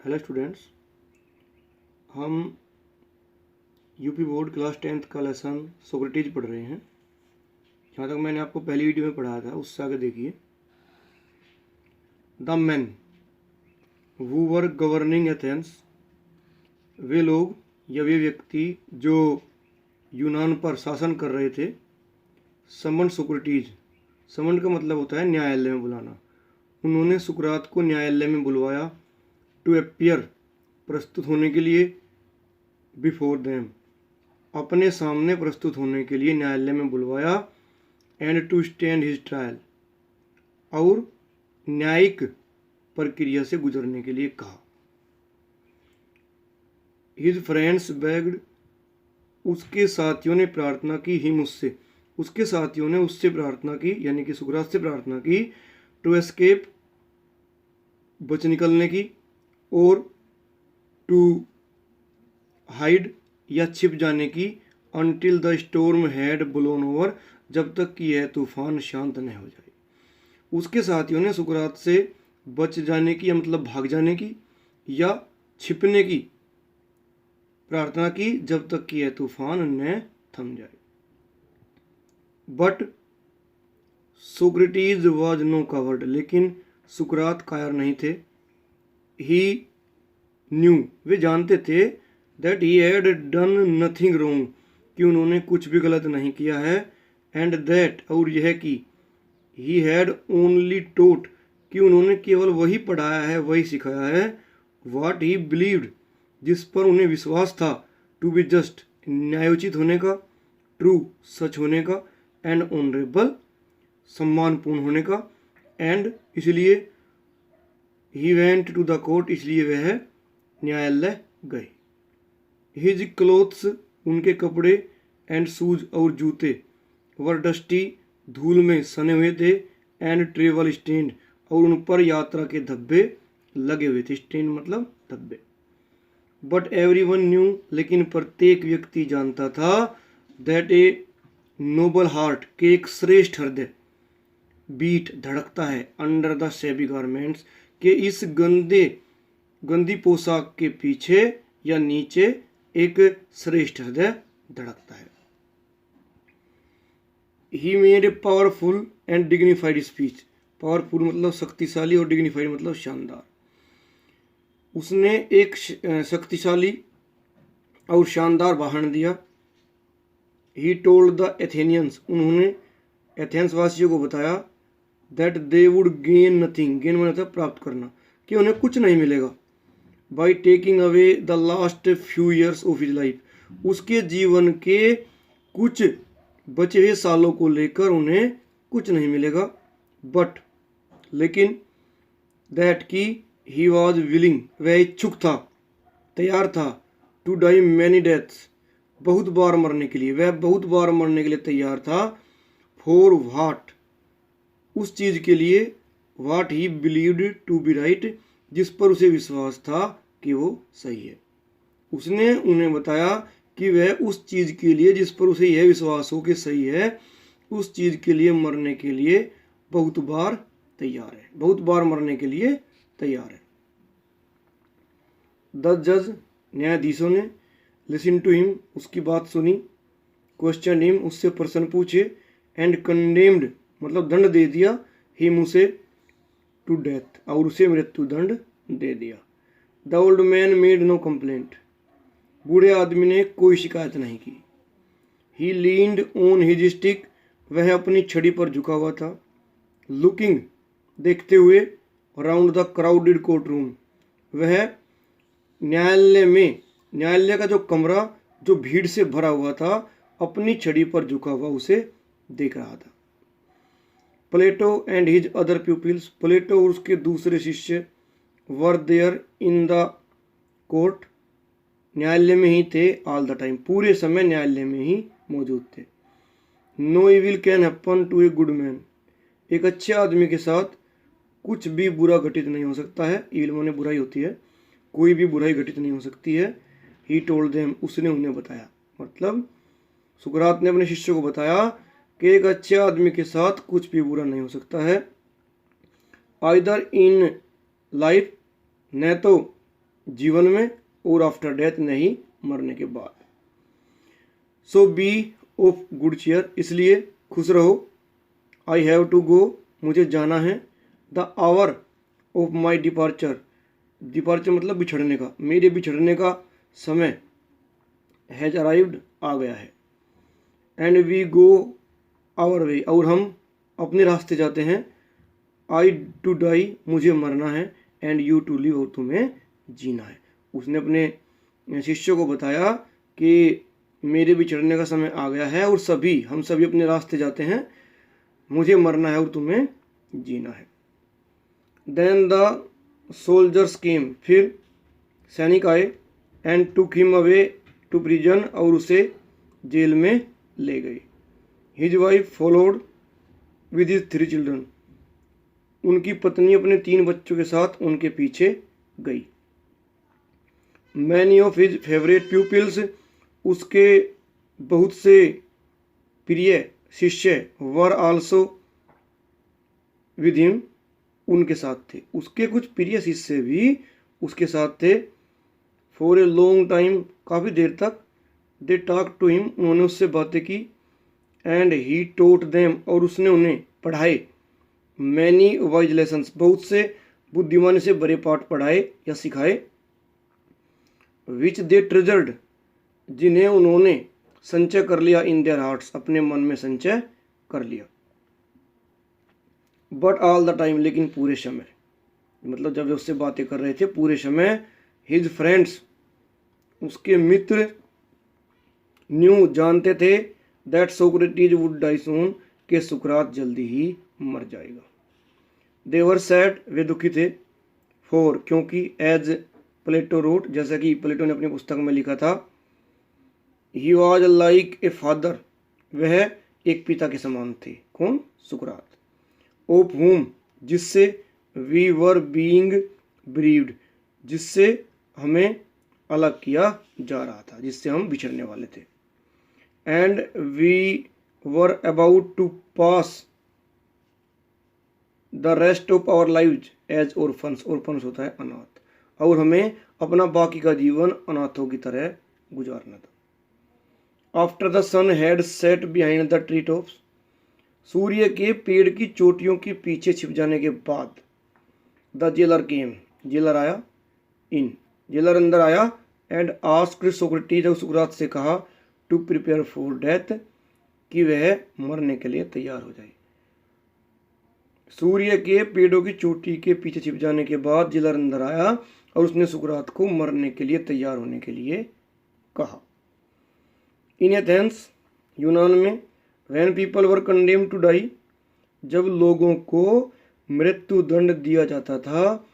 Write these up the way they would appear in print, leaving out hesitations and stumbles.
Hello students, हम UP board class 10th का lesson Socrates पढ़ रहे हैं। जहाँ तक मैंने आपको पहली वीडियो में पढ़ाया था उससे आगे देखिए। The man who were governing Athens, वे लोग या वे व्यक्ति जो यूनान पर शासन कर रहे थे। समन सोक्रेटिस, समन का मतलब होता है न्यायालय में बुलाना। उन्होंने सुकरात को न्यायालय में बुलवाया। टू अपीयर, प्रस्तुत होने के लिए। बिफोर देम, अपने सामने प्रस्तुत होने के लिए न्यायालय में बुलवाया। And to stand his trial, और न्यायिक प्रक्रिया से गुजरने के लिए कहा। हिज फ्रेंड्स बेग्ड, उसके साथियों ने प्रार्थना की। हिम, उससे, उसके साथियों ने उससे प्रार्थना की, यानी कि सुकरात से प्रार्थना की। टू एस्केप, बच निकलने की। और टू हाइड, या छिप जाने की। Until the storm had blown over, जब तक कि यह तूफान शांत न हो जाए। उसके साथियों ने सुकरात से बच जाने की, या मतलब भाग जाने की या छिपने की प्रार्थना की, जब तक कि यह तूफान न थम जाए। But Socrates was no coward, लेकिन सुकरात कायर नहीं थे। ही न्यू, वे जानते थे। That he had done nothing wrong, कि उन्होंने कुछ भी गलत नहीं किया है। एंड दैट, और यह कि ही हैड ओनली टोट, कि उन्होंने केवल वही पढ़ाया है, वही सिखाया है। व्हाट ही बिलीव्ड, जिस पर उन्हें विश्वास था। टू बी जस्ट, न्यायोचित होने का। ट्रू, सच होने का। एंड ऑनरेबल, सम्मानपूर्ण होने का। एंड, इसलिए he went to the court, इसलिए वह न्यायालय गए। हिज क्लोथ्स, उनके कपड़े। एंड शूज, और जूते। वर डस्टी, धूल में सने हुए थे। एंड ट्रेवल स्टेन्ड, और उन पर यात्रा के धब्बे लगे हुए थे। स्टेन मतलब धब्बे। बट एवरीवन न्यू, लेकिन प्रत्येक व्यक्ति जानता था। दैट ए नोबल हार्ट, के एक श्रेष्ठ हृदय। बीट, धड़कता है। अंडर द सेबी गारमेंट्स, के इस गंदी पोशाक के पीछे या नीचे एक श्रेष्ठ हृदय धड़कता है। He made a powerful and dignified speech, powerful मतलब शक्तिशाली और डिग्निफाइड मतलब शानदार। उसने एक शक्तिशाली और शानदार भाषण दिया। ही टोल्ड द एथेनियंस, उन्होंने एथेंस वासियों को बताया। That they would gain nothing, gain मतलब प्राप्त करना, कि उन्हें कुछ नहीं मिलेगा। By taking away the last few years of his life, उसके जीवन के कुछ बचे हुए सालों को लेकर उन्हें कुछ नहीं मिलेगा। बट, लेकिन, दैट की ही वॉज विलिंग, वह इच्छुक था, तैयार था। टू डाई मैनी डेथ्स, बहुत बार मरने के लिए, वह बहुत बार मरने के लिए तैयार था। फॉर व्हाट, उस चीज के लिए। What he believed to be right, जिस पर उसे विश्वास था कि वो सही है। उसने उन्हें बताया कि वह उस चीज के लिए जिस पर उसे यह विश्वास हो कि सही है, उस चीज के लिए मरने के लिए बहुत बार तैयार है, बहुत बार मरने के लिए तैयार है। द जज, न्यायाधीशों ने। लिसन टू हिम, उसकी बात सुनी। क्वेश्चन हिम, उससे प्रश्न पूछे। एंड कंडेम्ड मतलब दंड दे दिया। हिम, उसे। टू डेथ, और उसे मृत्यु दंड दे दिया। The old man made no complaint, बूढ़े आदमी ने कोई शिकायत नहीं की। He leaned on his stick, वह अपनी छड़ी पर झुका हुआ था। लुकिंग, देखते हुए। Around the crowded court room, वह न्यायालय में, न्यायालय का जो कमरा जो भीड़ से भरा हुआ था, अपनी छड़ी पर झुका हुआ उसे देख रहा था। Plato and his other pupils, Plato और उसके दूसरे शिष्य। Were there in the court, न्यायालय में ही थे। ऑल द टाइम, पूरे समय न्यायालय में ही मौजूद थे। No evil can happen to a good man, एक अच्छे आदमी के साथ कुछ भी बुरा घटित नहीं हो सकता है। इविल माने बुराई होती है, कोई भी बुराई घटित नहीं हो सकती है। ही टोल्ड देम, उसने उन्हें बताया, मतलब सुकरात ने अपने शिष्यों को बताया कि एक अच्छे आदमी के साथ कुछ भी बुरा नहीं हो सकता है। आइदर इन लाइफ, न तो जीवन में और आफ्टर डेथ नहीं, मरने के बाद। सो बी ऑफ गुड चेयर, इसलिए खुश रहो। आई हैव टू गो, मुझे जाना है। The hour of my departure, departure मतलब बिछड़ने का, मेरे बिछड़ने का समय हैज अराइव्ड, आ गया है। And we go our way, और हम अपने रास्ते जाते हैं। आई टू डाई, मुझे मरना है। एंड यू टू लिव, और तुम्हें जीना है। उसने अपने शिष्यों को बताया कि मेरे बिछड़ने का समय आ गया है और हम सभी अपने रास्ते जाते हैं, मुझे मरना है और तुम्हें जीना है। देन द सोल्जर्स केम, फिर सैनिक आए। And took him away to prison, और उसे जेल में ले गए। His wife followed with his 3 children, उनकी पत्नी अपने 3 बच्चों के साथ उनके पीछे गई। Many of his favourite pupils, उसके बहुत से प्रिय शिष्य वर आल्सो विद हिम, उनके साथ थे। उसके कुछ प्रिय शिष्य भी उसके साथ थे। फॉर ए लॉन्ग टाइम, काफ़ी देर तक। दे टॉक टू हिम, उन्होंने उससे बातें की। एंड ही टोट देम, और उसने उन्हें पढ़ाए। मैनी वाइज लेसन्स, बहुत से बुद्धिमानी से बड़े पाठ पढ़ाए या सिखाए। विच दे ट्रेजर्ड, जिन्हें उन्होंने संचय कर लिया। इन देयर हार्ट्स, अपने मन में संचय कर लिया। बट ऑल द टाइम, लेकिन पूरे समय, मतलब जब उससे बातें कर रहे थे पूरे समय। हिज फ्रेंड्स, उसके मित्र, न्यू, जानते थे। दैट सोक्रेटिस वुड डाई सून, के सुकरात जल्दी ही मर जाएगा। दे वर सैड, वे दुखी थे। फॉर, क्योंकि, एज प्लेटो रोट, जैसा कि प्लेटो ने अपनी पुस्तक में लिखा था, he was like a father, वह एक पिता के समान थे। कौन? सुकरात। ऑफ whom, जिससे, वी वर बीइंग ब्रीव्ड, जिससे हमें अलग किया जा रहा था, जिससे हम बिछड़ने वाले थे। And we were about to pass the rest of our lives as orphans, orphans होता है अनाथ, और हमें अपना बाकी का जीवन अनाथों की तरह गुजारना था। After the sun had set behind the tree tops, सूर्य के पेड़ की चोटियों के पीछे छिप जाने के बाद। द जेलर केम, जेलर आया। इन, जेलर अंदर आया। एंड आस्क्ड सोक्रेटिस, और सुकरात से कहा, टू प्रिपेयर फॉर डेथ, कि वह मरने के लिए तैयार हो जाए। सूर्य के पेड़ों की चोटी के पीछे छिप जाने के बाद जेलर अंदर आया और उसने सुकरात को मरने के लिए तैयार होने के लिए कहा। इन एथेंस, यूनान में, when people were condemned to die, जब लोगों को मृत्यु दंड दिया जाता था,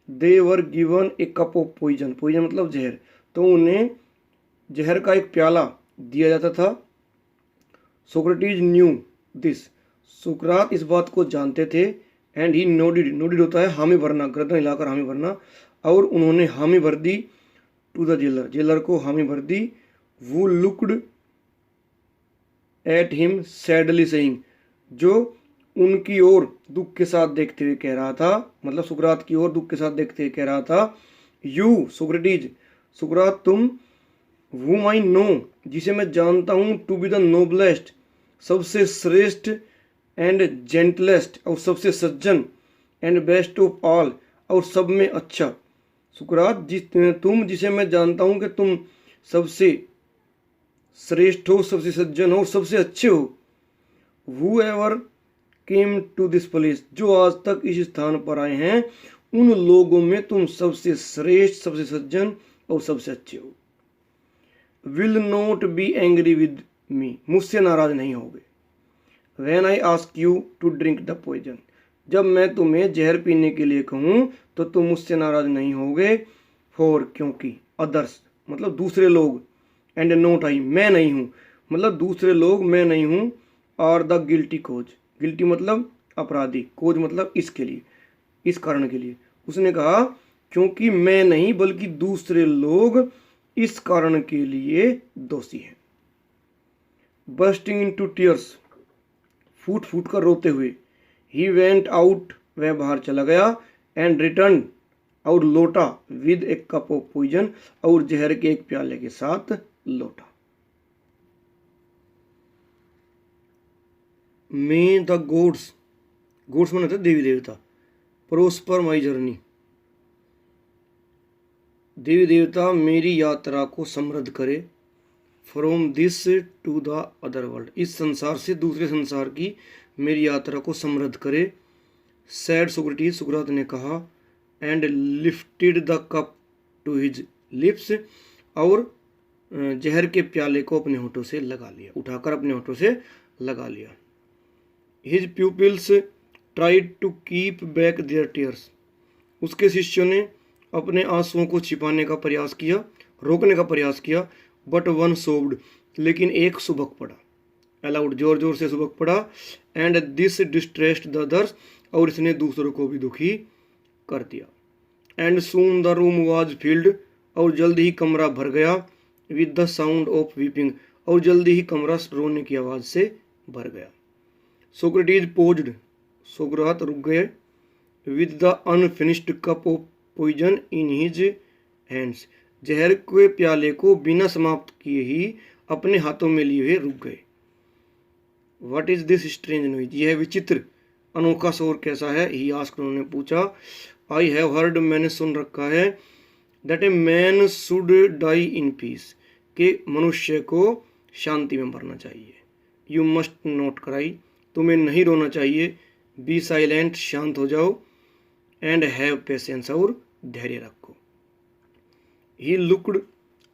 they were given a cup of poison, poison मतलब जहर, तो उन्हें जहर का एक प्याला दिया जाता था। सोक्रेटिस न्यू दिस, सुकरात इस बात को जानते थे। एंड ही नोडिड, नोडिड होता है हामी भरना, गर्दन हिलाकर हामी भरना, और उन्होंने हामी भर दी। टू द जेलर, जेलर को हामी भर दी। वो looked at him sadly saying, जो उनकी ओर दुख के साथ देखते हुए कह रहा था, मतलब सुकरात की ओर दुख के साथ देखते हुए कह रहा था, यू सोक्रेटिस, सुकरात तुम, whom I know, जिसे मैं जानता हूँ, टू बी द नोबलेस्ट, सबसे श्रेष्ठ, एंड जेंटलेस्ट, और सबसे सज्जन, एंड बेस्ट ऑफ ऑल, और सब में अच्छा। सुकरात, तुम जिसे मैं जानता हूँ कि तुम सबसे श्रेष्ठ हो, सबसे सज्जन हो, सबसे अच्छे हो। whoever came to this place, जो आज तक इस स्थान पर आए हैं, उन लोगों में तुम सबसे श्रेष्ठ, सबसे सज्जन और सबसे अच्छे हो। Will not be angry with me, मुझसे नाराज नहीं होगे। When I ask you to drink the poison, जब मैं तुम्हें जहर पीने के लिए कहूँ तो तुम मुझसे नाराज नहीं होगे। फॉर, क्योंकि, अदर्स मतलब दूसरे लोग, एंड नॉट आई, मैं नहीं हूँ, मतलब दूसरे लोग, मैं नहीं हूँ, और द गिल्टी कोज, गिल्टी मतलब अपराधी, कोज मतलब इसके लिए, इस कारण के लिए। उसने कहा क्योंकि मैं नहीं बल्कि दूसरे लोग इस कारण के लिए दोषी हैं। बर्स्टिंग इनटू टीयर्स, फूट फूट कर रोते हुए। ही वेंट आउट, वह बाहर चला गया। एंड रिटर्न, और लोटा with a cup of poison, और जहर के एक प्याले के साथ लोटा। मे द गॉड्स, गॉड्स माने देवी देवता, प्रोस्पर माई जर्नी, देवी देवता मेरी यात्रा को समृद्ध करे, from this to the other world, इस संसार से दूसरे संसार की मेरी यात्रा को समृद्ध करे। सैड सोक्रेटिस, सुकरात ने कहा, and lifted the cup to his lips, और जहर के प्याले को अपने होठों से लगा लिया, उठाकर अपने होठों से लगा लिया। His pupils tried to keep back their tears, उसके शिष्यों ने अपने आंसुओं को छिपाने का प्रयास किया, रोकने का प्रयास किया। बट वन सोब्ड, लेकिन एक सुबक पड़ा, अलाउड जोर जोर से सुबक पड़ा। And this distressed the others, और इसने दूसरों को भी दुखी कर दिया। And soon the room was field, और जल्दी ही कमरा भर गया। With the sound of weeping, और जल्दी ही कमरा रोने की आवाज से भर गया। सोक्रेटिस पोज्ड, सोक्रात रुक गए। With the unfinished cup of poison in his hands, जहर के प्याले को बिना समाप्त किए ही अपने हाथों में लिए हुए रुक गए। What is this strange noise, यह विचित्र अनोखा शोर कैसा है? ही आस्क्ड, उन्होंने पूछा। आई हैव हर्ड, मैंने सुन रखा है, that a man should die in peace, कि मनुष्य को शांति में मरना चाहिए। यू मस्ट नॉट क्राई, तुम्हें नहीं रोना चाहिए। बी साइलेंट, शांत हो जाओ। एंड हैव पेशेंस, और धैर्य रखो। ही लुक्ड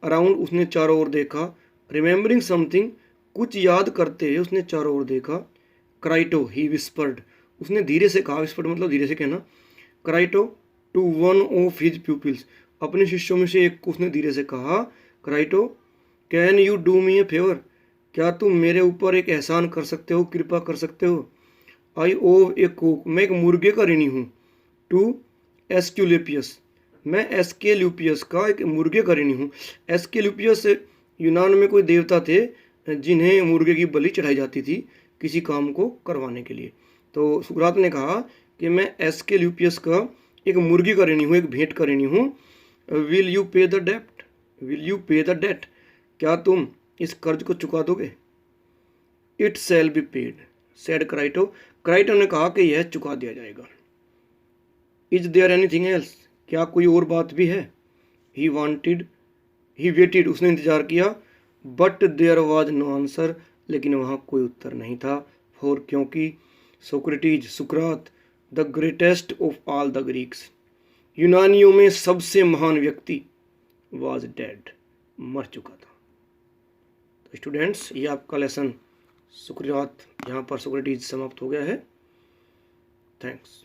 अराउंड, उसने चारों ओर देखा। रिमेंबरिंग समथिंग, कुछ याद करते हुए उसने चारों ओर देखा। क्राइटो, ही विस्पर्ड, उसने धीरे से कहा, विस्पर्ड मतलब धीरे से कहना। Crito to one of his pupils, अपने शिष्यों में से एक को उसने धीरे से कहा। Crito, can you do me a favour, क्या तुम मेरे ऊपर एक एहसान कर सकते हो, कृपा कर सकते हो? आई ओव ए कुक, मैं एक मुर्गे का ऋणी हूँ। टू एस्क्यूलेपियस, मैं एस्केल्यूपियस का एक मुर्गे का ऋणी हूँ। एस्केल्यूपियस यूनान में कोई देवता थे जिन्हें मुर्गे की बलि चढ़ाई जाती थी किसी काम को करवाने के लिए। तो सुकरात ने कहा कि मैं एस्केल्यूपियस का एक मुर्गी का ऋणी हूँ, एक भेंट का ऋणी हूँ। विल यू पे द डेप्ट, will you pay the debt, क्या तुम इस कर्ज को चुका दोगे? It shall be paid, said Crito, Crito ने कहा कि यह चुका दिया जाएगा। इज देयर एनीथिंग एल्स, क्या कोई और बात भी है? ही वेटेड, उसने इंतजार किया। But there was no answer, लेकिन वहाँ कोई उत्तर नहीं था। फॉर, क्योंकि Socrates, Sukrat, the greatest of all the Greeks, यूनानियों में सबसे महान व्यक्ति, वॉज डेड, मर चुका था। तो स्टूडेंट्स, ये आपका लेसन सुकरात यहाँ पर सोक्रेटिस समाप्त हो गया है। थैंक्स।